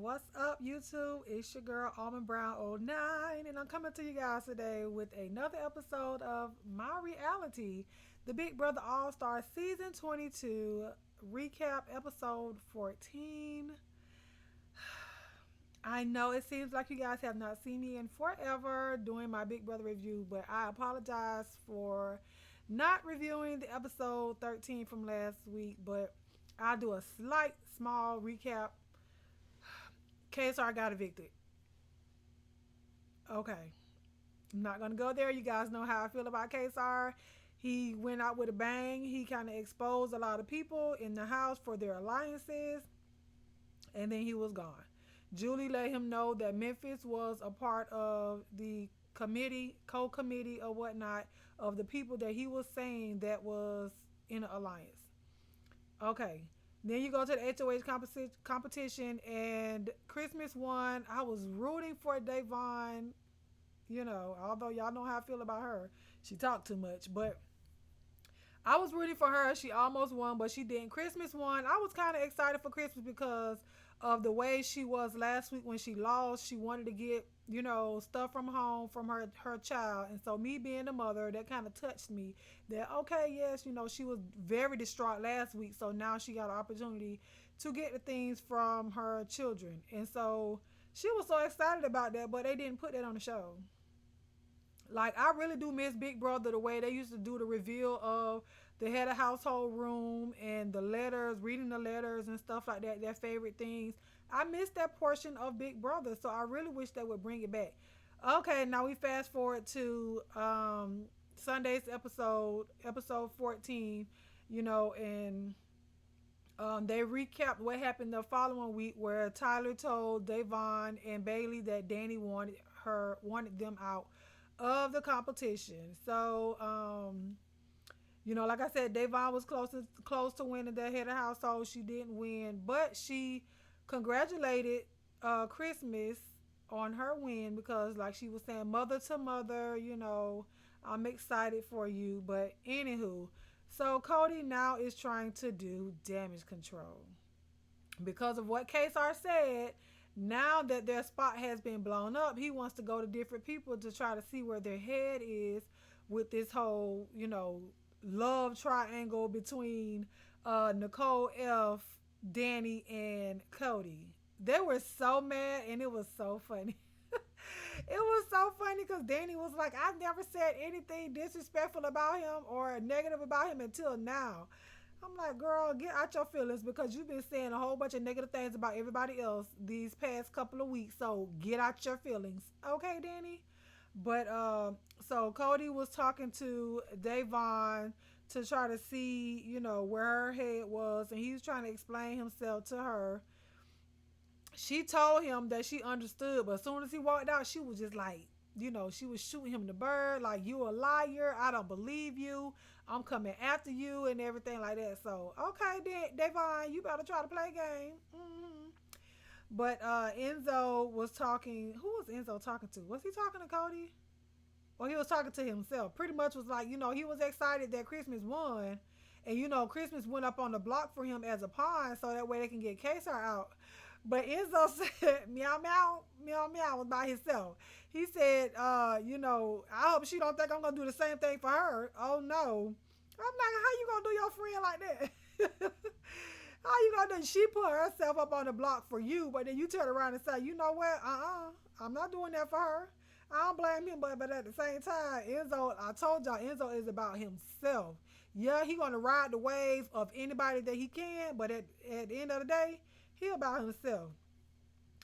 What's up, YouTube? It's your girl Almond Brown '09, and I'm coming to you guys today with another episode of My Reality, the Big Brother All Star Season 22 recap, episode 14. I know it seems like you guys have not seen me in forever doing my Big Brother review, but I apologize for not reviewing the episode 13 from last week, but I'll do a slight, small recap. KSR got evicted. Okay. I'm not gonna go there. You guys know how I feel about KSR. He went out with a bang. He kind of exposed a lot of people in the house for their alliances, and then he was gone. Julie let him know that Memphis was a part of the committee, co-committee or whatnot of the people that he was saying that was in an alliance. Okay. Then you go to the HOH competition, and Christmas won. I was rooting for Davon, although y'all know how I feel about her. She talked too much, but I was rooting for her. She almost won, but she didn't. Christmas won. I was kind of excited for Christmas because of the way she was last week when she lost. She wanted to get, stuff from home from her child. And so me being the mother, that kind of touched me. That okay, yes, she was very distraught last week, so now she got an opportunity to get the things from her children. And so she was so excited about that, but they didn't put that on the show. Like I really do miss Big Brother the way they used to do the reveal of the head of household room and the letters, reading the letters and stuff like that, their favorite things. I miss that portion of Big Brother, so I really wish they would bring it back. Okay, now we fast forward to Sunday's episode 14, and they recapped what happened the following week where Tyler told Davon and Bailey that Danny wanted them out of the competition. So, like I said, Davon was close to winning the head of household. She didn't win, but she congratulated Christmas on her win because, like she was saying, mother to mother, I'm excited for you. But anywho, so Cody now is trying to do damage control because of what KSR said. Now that their spot has been blown up, he wants to go to different people to try to see where their head is with this whole, love triangle between Nicole F, Danny, and Cody. They were so mad, and it was so funny. It was so funny because Danny was like, I've never said anything disrespectful about him or negative about him until now. I'm like, girl, get out your feelings because you've been saying a whole bunch of negative things about everybody else these past couple of weeks. So get out your feelings. Okay, Danny? But so Cody was talking to Davon to try to see, where her head was, and he was trying to explain himself to her. She told him that she understood, but as soon as he walked out, she was just like, she was shooting him the bird, like, you a liar. I don't believe you. I'm coming after you and everything like that. So, okay, then, Davon, you better try to play a game. But Enzo was talking. Who was Enzo talking to? Was he talking to Cody? Or he was talking to himself? Pretty much was like, he was excited that Christmas won. And, Christmas went up on the block for him as a pawn so that way they can get Kesar out. But Enzo said, meow, meow, meow, meow was by himself. He said, I hope she don't think I'm going to do the same thing for her. Oh, no. I'm like, how you going to do your friend like that? How you going to do? She put herself up on the block for you, but then you turn around and say, you know what? I'm not doing that for her. I don't blame him, but at the same time, Enzo, I told y'all, Enzo is about himself. Yeah, he going to ride the wave of anybody that he can, but at the end of the day, he about himself.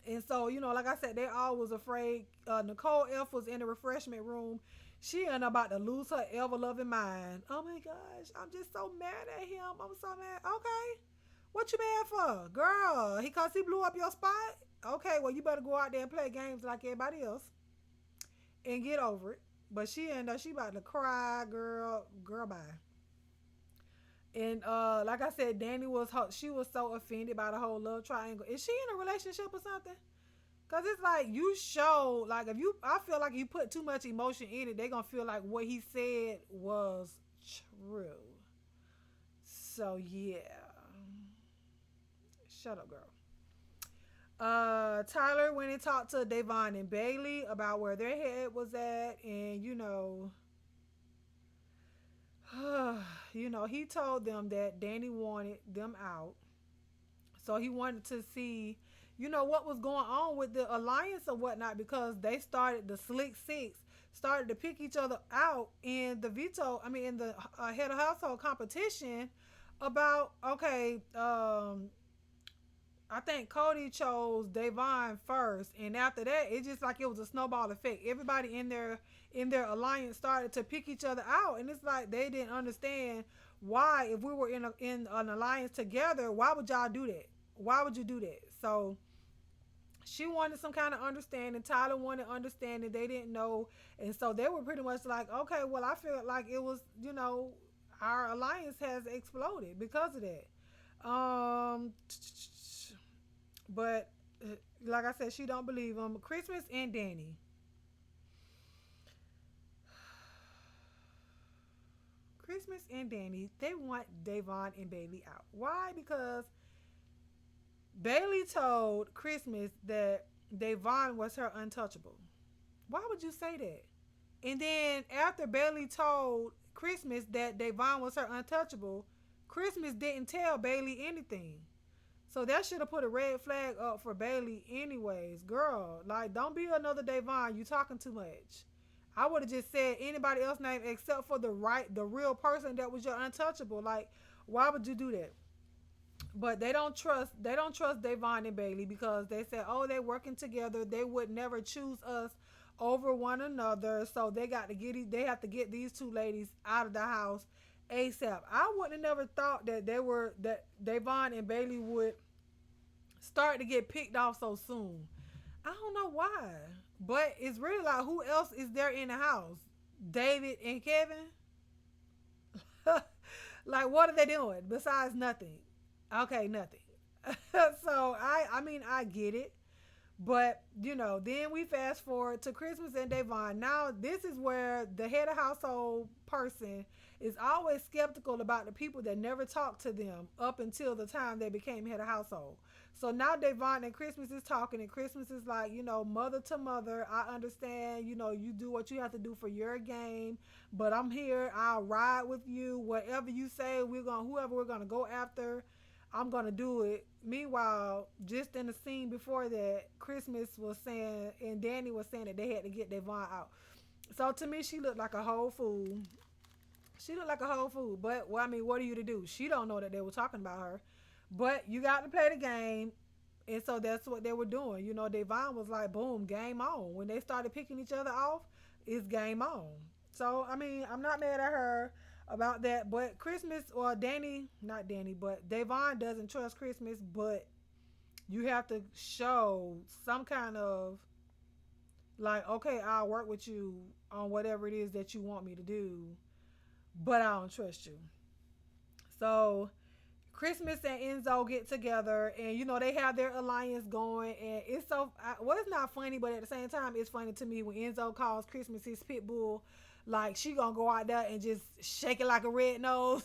And so, like I said, they all was afraid. Nicole F was in the refreshment room. She ain't about to lose her ever loving mind. Oh my gosh, I'm just so mad at him. I'm so mad. Okay, what you mad for, girl? Cause he blew up your spot. Okay, well you better go out there and play games like everybody else and get over it. But she about to cry, girl, bye. And like I said, she was so offended by the whole love triangle. Is she in a relationship or something? Cause it's like you show, like I feel like you put too much emotion in it, they gonna feel like what he said was true. So yeah, shut up, girl. Tyler went and talked to Davon and Bailey about where their head was at, and he told them that Danny wanted them out, so he wanted to see, what was going on with the alliance or whatnot, because they started the Slick Six started to pick each other out in the in the head of household competition about, okay, I think Cody chose Davon first, and after that, it just like it was a snowball effect. Everybody in their alliance started to pick each other out, and it's like they didn't understand why, if we were in an alliance together, why would y'all do that? Why would you do that? So she wanted some kind of understanding. Tyler wanted understanding. They didn't know, and so they were pretty much like, okay, well, I feel like it was, our alliance has exploded because of that. Um, but like I said, she don't believe him. Christmas and Danny. Christmas and Danny, they want Davon and Bailey out. Why? Because Bailey told Christmas that Davon was her untouchable. Why would you say that? And then after Bailey told Christmas that Davon was her untouchable, Christmas didn't tell Bailey anything. So that should have put a red flag up for Bailey anyways. Girl, like, don't be another Davon. You talking too much. I would have just said anybody else's name except for the real person that was your untouchable. Like, why would you do that? But they don't trust Davon and Bailey, because they said, oh, they're working together. They would never choose us over one another. So they have to get these two ladies out of the house ASAP. I wouldn't have never thought that Davon and Bailey would start to get picked off so soon. I don't know why. But it's really like, who else is there in the house? David and Kevin? Like, what are they doing besides nothing? Okay, nothing. So I mean, I get it. But, then we fast forward to Christmas and Davon. Now, this is where the head of household person is always skeptical about the people that never talked to them up until the time they became head of household. So now Davon and Christmas is talking, and Christmas is like, mother to mother, I understand, you do what you have to do for your game, but I'm here, I'll ride with you. Whatever you say, whoever we're gonna go after, I'm gonna do it. Meanwhile, just in the scene before that, Christmas was saying and Danny was saying that they had to get Devon out. So to me, she looked like a whole fool. She looked like a whole fool. But, well, I mean, what are you to do? She don't know that they were talking about her. But you got to play the game. And so that's what they were doing. Devon was like, boom, game on. When they started picking each other off, it's game on. So, I mean, I'm not mad at her about that. But Christmas, or Danny, not Danny, but Devon doesn't trust Christmas. But you have to show some kind of, like, okay, I'll work with you on whatever it is that you want me to do, but I don't trust you. So Christmas and Enzo get together, and they have their alliance going, and it's well, it's not funny, but at the same time, it's funny to me when Enzo calls Christmas his pit bull. Like, she gonna go out there and just shake it like a red nose.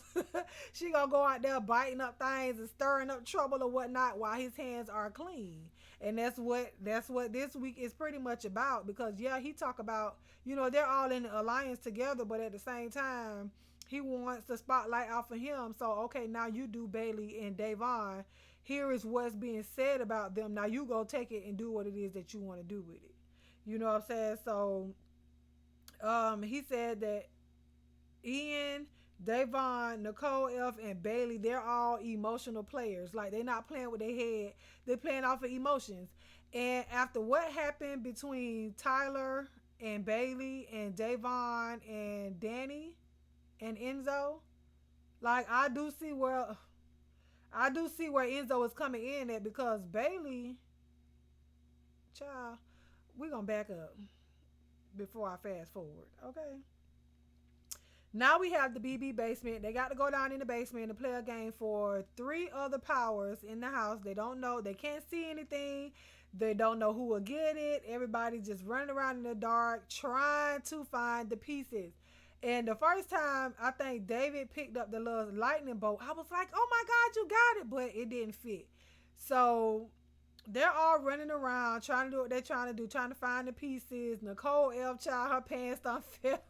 She gonna go out there biting up things and stirring up trouble or whatnot while his hands are clean. And that's what this week is pretty much about. Because yeah, he talk about, they're all in the alliance together, but at the same time, he wants the spotlight off of him. So okay, now you do Bailey and Davon. Here is what's being said about them. Now you go take it and do what it is that you want to do with it. You know what I'm saying? So he said that Ian, Davon, Nicole F, and Bailey, they're all emotional players. Like, they're not playing with their head. They're playing off of emotions. And after what happened between Tyler and Bailey and Davon and Danny and Enzo, like, I do see where Enzo is coming in at, because Bailey, child, we're gonna back up before I fast forward, okay? Now we have the BB basement. They got to go down in the basement and play a game for 3 other powers in the house. They don't know. They can't see anything. They don't know who will get it. Everybody's just running around in the dark trying to find the pieces. And the first time, I think David picked up the little lightning bolt, I was like, oh my God, you got it. But it didn't fit. So they're all running around trying to do what they're trying to do, trying to find the pieces. Nicole L. Child, her pants done fell.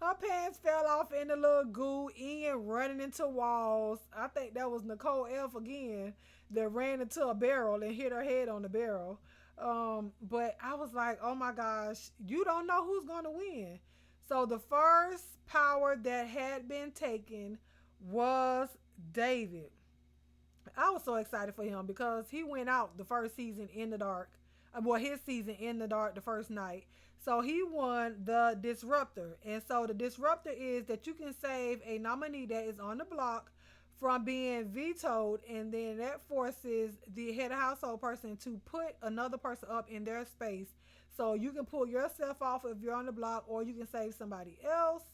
Her pants fell off in the little goo. Ian running into walls. I think that was Nicole F. again that ran into a barrel and hit her head on the barrel. But I was like, oh my gosh, you don't know who's going to win. So the first power that had been taken was David. I was so excited for him because he went out the first season in the dark. Well, his season in the dark the first night. So he won the disruptor. And so the disruptor is that you can save a nominee that is on the block from being vetoed, and then that forces the head of household person to put another person up in their space. So you can pull yourself off if you're on the block, or you can save somebody else.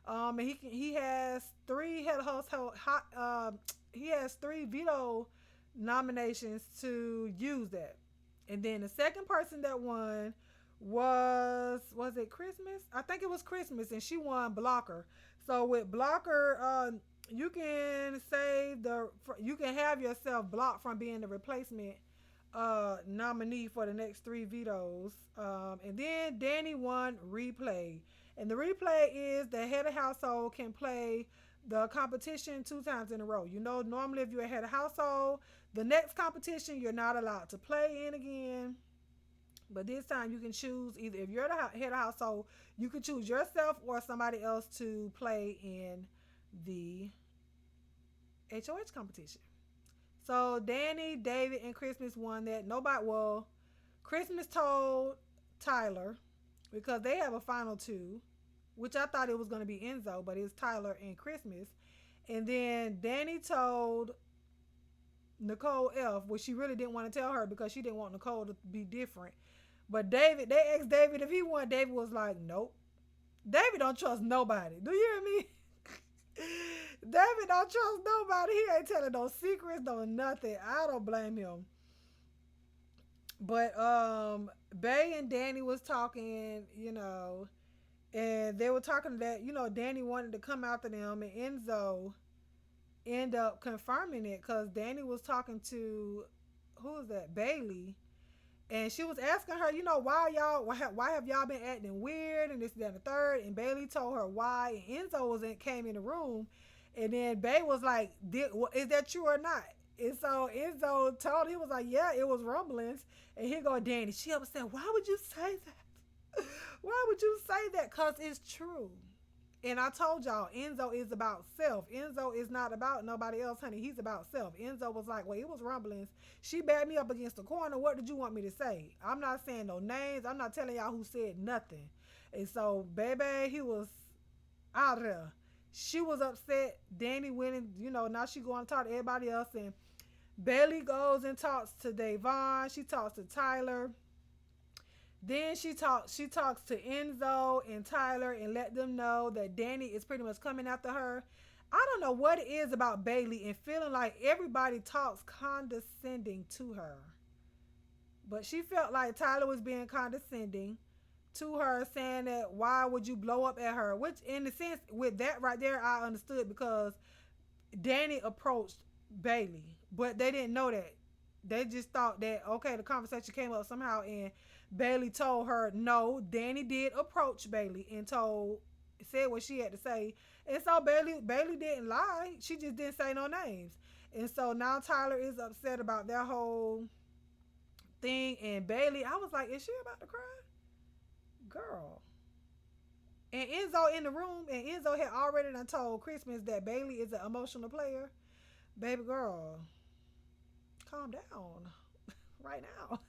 And he has three head of household he has three veto nominations to use that. And then the second person that won was it Christmas? I think it was Christmas, and she won blocker. So with blocker, you can you can have yourself blocked from being the replacement nominee for the next three vetoes. And then Danny won replay. And the replay is the head of household can play the competition 2 times in a row. You know, normally if you're a head of household, the next competition you're not allowed to play in again. But this time you can choose either, if you're the head of household, you can choose yourself or somebody else to play in the HOH competition. So Danny, David, and Christmas won that. Christmas told Tyler, because they have a final two, which I thought it was going to be Enzo, but it's Tyler and Christmas. And then Danny told Nicole F, which she really didn't want to tell her because she didn't want Nicole to be different. But David, they asked David if he won. David was like, nope. David don't trust nobody. Do you hear me? David don't trust nobody. He ain't telling no secrets, no nothing. I don't blame him. But Bay and Danny was talking, and they were talking that, Danny wanted to come after them, and Enzo ended up confirming it because Danny was talking to, who was that, Bailey, and she was asking her, why have y'all been acting weird and this, that, and the third, and Bailey told her why, and Enzo came in the room, and then Bay was like, is that true or not? And so Enzo told him, he was like, yeah, it was rumblings. And here go Danny. She upset. Why would you say that? Why would you say that? Because it's true. And I told y'all, Enzo is about self. Enzo is not about nobody else, honey. He's about self. Enzo was like, well, it was rumblings. She backed me up against the corner. What did you want me to say? I'm not saying no names. I'm not telling y'all who said nothing. And so, baby, he was out of there. She was upset. Danny went and, now she going to talk to everybody else. And Bailey goes and talks to Davon. She talks to Tyler. Then she talks to Enzo and Tyler and let them know that Danny is pretty much coming after her. I don't know what it is about Bailey and feeling like everybody talks condescending to her. But she felt like Tyler was being condescending to her, saying that why would you blow up at her? Which in the sense with that right there, I understood because Danny approached Bailey, but they didn't know that. They just thought that, okay, the conversation came up somehow and Bailey told her no. Danny did approach Bailey and said what she had to say. And so Bailey didn't lie. She just didn't say no names. And so now Tyler is upset about that whole thing. And Bailey, I was like, is she about to cry? Girl. And Enzo in the room, and Enzo had already done told Christmas that Bailey is an emotional player. Baby girl, calm down right now.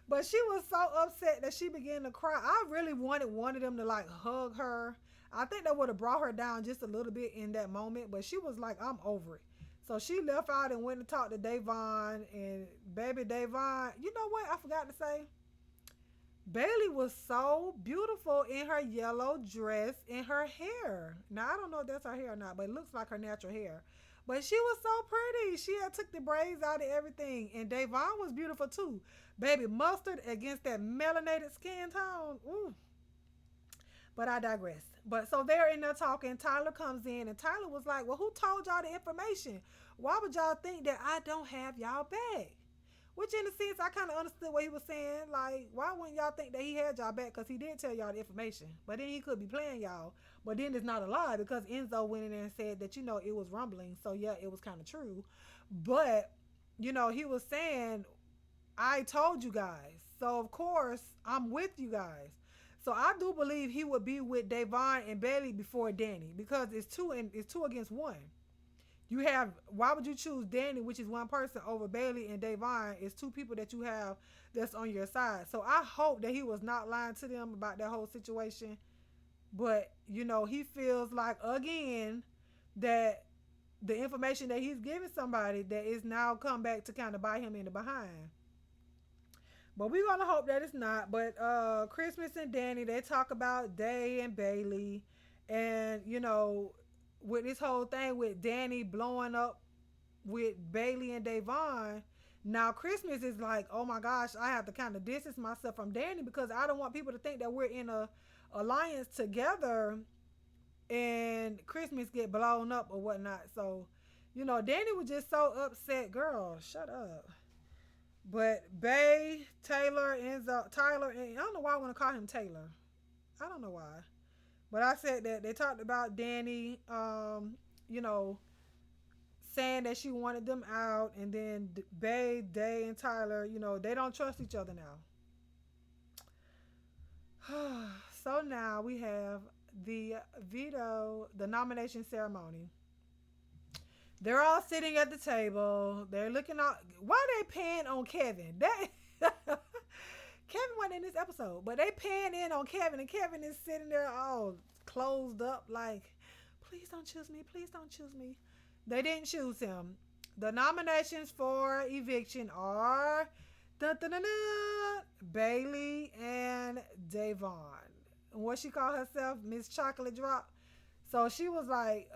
But she was so upset that she began to cry. I really wanted one of them to like hug her. I think that would have brought her down just a little bit in that moment. But she was like, I'm over it. So she left out and went to talk to Davon. And baby Davon, you know what I forgot to say? Bailey was so beautiful in her yellow dress and her hair. Now, I don't know if that's her hair or not, but it looks like her natural hair. But she was so pretty. She had took the braids out and everything. And Davon was beautiful too. Baby, mustard against that melanated skin tone. Ooh. But I digress. But so they're in there talking. Tyler comes in and Tyler was like, well, who told y'all the information? Why would y'all think that I don't have y'all back? Which in a sense, I kind of understood what he was saying. Like, why wouldn't y'all think that he had y'all back? Because he did tell y'all the information. But then he could be playing y'all. But then it's not a lie because Enzo went in there and said that, it was rumbling. So, yeah, it was kind of true. But, he was saying, I told you guys. So, of course, I'm with you guys. So, I do believe he would be with Davon and Bailey before Danny because it's two against one. You have, why would you choose Danny, which is one person, over Bailey and Davon? It's two people that you have that's on your side. So I hope that he was not lying to them about that whole situation. But, he feels like, again, that the information that he's giving somebody that is now come back to kind of bite him in the behind. But we're going to hope that it's not. But Christmas and Danny, they talk about Day and Bailey. And, with this whole thing with Danny blowing up with Bailey and Davon, now Christmas is like, oh my gosh, I have to kind of distance myself from Danny because I don't want people to think that we're in a alliance together and Christmas get blown up or whatnot. So, Danny was just so upset. Girl, shut up. But Bay, Taylor, Enzo, Tyler, and I don't know why I want to call him Taylor. I don't know why. But I said that they talked about Danny, saying that she wanted them out. And then Bay, Day, and Tyler, they don't trust each other now. So now we have the the nomination ceremony. They're all sitting at the table. They're looking out. Why are they paying on Kevin? Kevin wasn't in this episode, but they paying in on Kevin, and Kevin is sitting there all closed up like, please don't choose me. Please don't choose me. They didn't choose him. The nominations for eviction are Bailey and Davon. What she called herself, Miss Chocolate Drop. So she was like,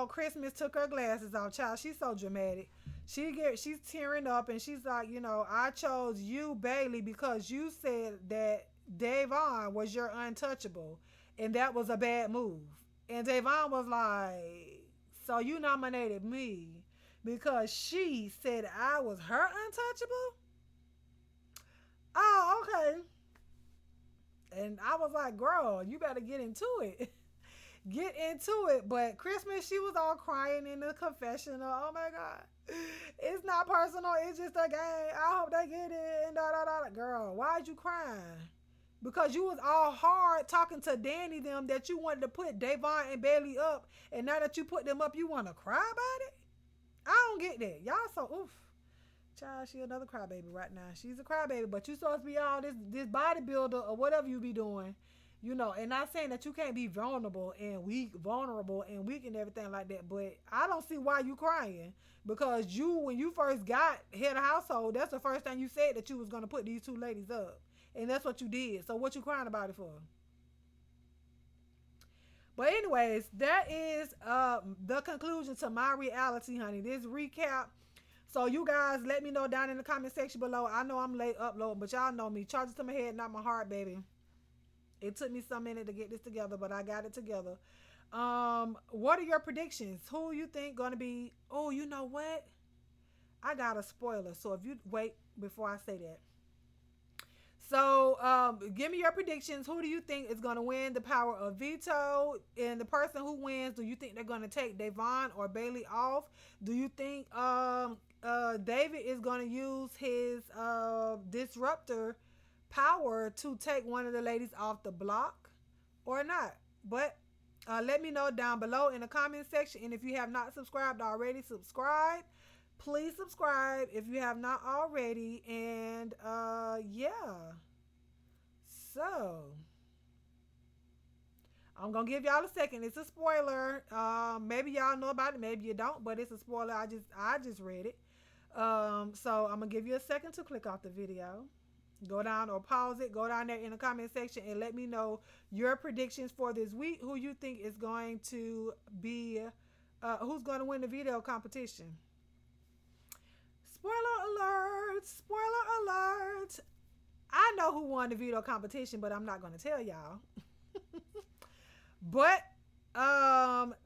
Christmas took her glasses off. Child, she's so dramatic. She's tearing up and she's like, I chose you, Bailey, because you said that Davon was your untouchable, and that was a bad move. And Davon was like, so you nominated me because she said I was her untouchable? Oh, okay. And I was like, girl, you better get into it. Get into it. But Christmas, she was all crying in the confessional. Oh my God. It's not personal. It's just a game. I hope they get it. And da da da. Girl, why'd you crying? Because you was all hard talking to Danny them that you wanted to put Davon and Bailey up. And now that you put them up, you want to cry about it? I don't get that. Y'all so oof. Child, she another crybaby right now. She's a crybaby. But you supposed to be all this bodybuilder or whatever you be doing. And not saying that you can't be vulnerable and weak and everything like that, but I don't see why you crying because when you first got head of household, that's the first thing you said that you was going to put these two ladies up, and that's what you did. So what you crying about it for? But anyways, that is the conclusion to my reality, honey. This recap. So you guys let me know down in the comment section below. I know I'm late uploading, but y'all know me. Charges to my head, not my heart, baby. It took me some minute to get this together, but I got it together. What are your predictions? Who you think gonna be? Oh, you know what? I got a spoiler. So if you wait before I say that. So give me your predictions. Who do you think is gonna win the power of veto? And the person who wins, do you think they're gonna take Davon or Bailey off? Do you think David is gonna use his disruptor power to take one of the ladies off the block or not? But let me know down below in the comment section. And if you have not subscribed already, subscribe. Please subscribe if you have not already. And yeah, so I'm gonna give y'all a second. It's a spoiler. Maybe y'all know about it, maybe you don't, but it's a spoiler. I just read it. So I'm gonna give you a second to click off the video. Go down or pause it. Go down there in the comment section and let me know your predictions for this week. Who you think is going to be, who's going to win the video competition. Spoiler alert! Spoiler alert! I know who won the video competition, but I'm not going to tell y'all. But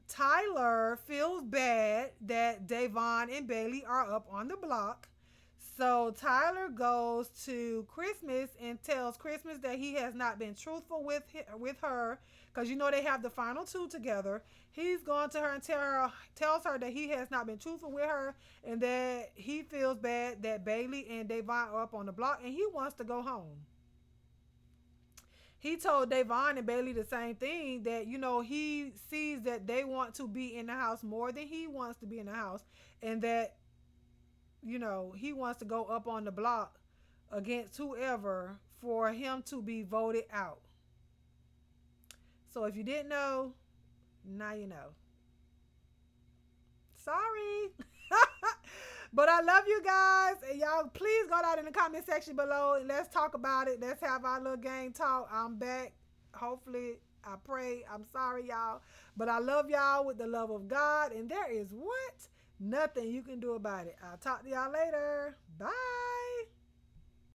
Tyler feels bad that Davon and Bailey are up on the block. So Tyler goes to Christmas and tells Christmas that he has not been truthful with her, because you know they have the final two together. He's gone to her and tells her that he has not been truthful with her, and that he feels bad that Bailey and Davon are up on the block and he wants to go home. He told Davon and Bailey the same thing, that he sees that they want to be in the house more than he wants to be in the house, and that he wants to go up on the block against whoever for him to be voted out. So if you didn't know, now you know. Sorry. But I love you guys. And y'all, please go down in the comment section below and let's talk about it. Let's have our little game talk. I'm back. Hopefully, I pray. I'm sorry, y'all. But I love y'all with the love of God. And there is what? Nothing you can do about it. I'll talk to y'all later. Bye.